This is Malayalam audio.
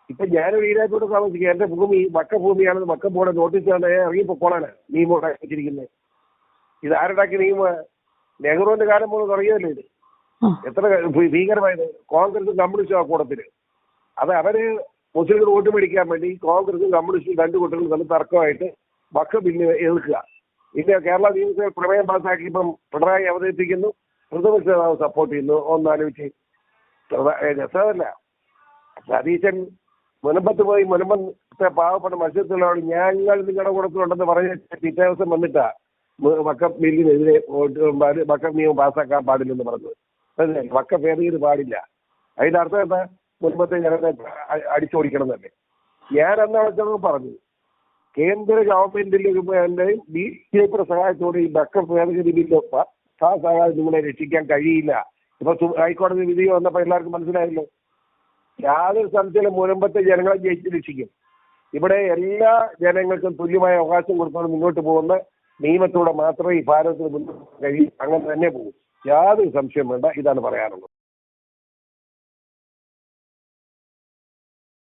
ഇപ്പൊ ഞാനൊരു ഈരാറ്റോട് താമസിക്കുക, എന്റെ ഭൂമി വക്കഭൂമിയാണെന്ന് വക്കം ബോർഡ് നോട്ടീസ് ഇറങ്ങിപ്പോളാണ് നിയമം ഉണ്ടാക്കിയിരിക്കുന്നത്. ഇത് ആരുണ്ടാക്കിയ നിയമമാണ്? നെഹ്റുവിന്റെ കാലം പോലും തുടങ്ങിയതല്ലേ ഇത്? എത്ര ഭീകരമായത്! കോൺഗ്രസും കമ്മ്യൂണിസ്റ്റും ആ കൂടത്തില്. അത് അവര് മുസ്ലിങ്ങൾ വോട്ട് മേടിക്കാൻ വേണ്ടി കോൺഗ്രസും കമ്മ്യൂണിസ്റ്റും രണ്ടു കൂട്ടരും തമ്മിൽ തർക്കമായിട്ട് വക്ക ബില്ല് എതിർക്കുക. പിന്നെ കേരള നിയമസഭ പ്രമേയം പാസ്സാക്കിയപ്പം പിണറായി അവതരിപ്പിക്കുന്നു, പ്രതിപക്ഷ നേതാവ് സപ്പോർട്ട് ചെയ്യുന്നു. ഒന്നാലോചിച്ച് രസമല്ല. സതീശൻ മുനമ്പത്ത് പോയി മുനമ്പത്തെ പാവപ്പെട്ട മത്സ്യത്തൊഴിലാളി ഞങ്ങൾ നിങ്ങളുടെ കൂടത്തിലുണ്ടെന്ന് പറഞ്ഞ് പിറ്റേ ദിവസം വന്നിട്ടാ വക്കം ബില്ലിനെതിരെ വക്കം നിയമം പാസ്സാക്കാൻ പാടില്ലെന്ന് പറഞ്ഞത്. വക്കം ഭേദഗതി പാടില്ല. അതിന്റെ അർത്ഥം എന്താ? മുൻപത്തെ ജനത്തെ അടിച്ചോടിക്കണം തന്നെ. ഞാൻ അന്ന് വെച്ചത് പറഞ്ഞു, കേന്ദ്ര ഗവൺമെന്റിന്റെയും ബി ജെ പിയുടെ സഹായത്തോടെ ഈ വക്കം ഭേദഗതി ബില്ല് പാസ്സാകാതെ നിങ്ങളെ രക്ഷിക്കാൻ കഴിയില്ല. ഇപ്പൊ ഹൈക്കോടതി വിധി വന്നപ്പോ എല്ലാവർക്കും മനസ്സിലായല്ലോ. യാതൊരു സംശയം മുൻപത്തെ ജനങ്ങളെ ജയിച്ച് രക്ഷിക്കും. ഇവിടെ എല്ലാ ജനങ്ങൾക്കും തുല്യമായ അവകാശം കൊടുത്തുകൊണ്ട് മുന്നോട്ട് പോകുന്ന നിയമത്തോടെ മാത്രമേ ഈ ഭാരതത്തിന് മുന്നോട്ട് കഴിയും. അങ്ങനെ തന്നെ പോകും. യാതൊരു സംശയം വേണ്ട. ഇതാണ് പറയാനുള്ളത്.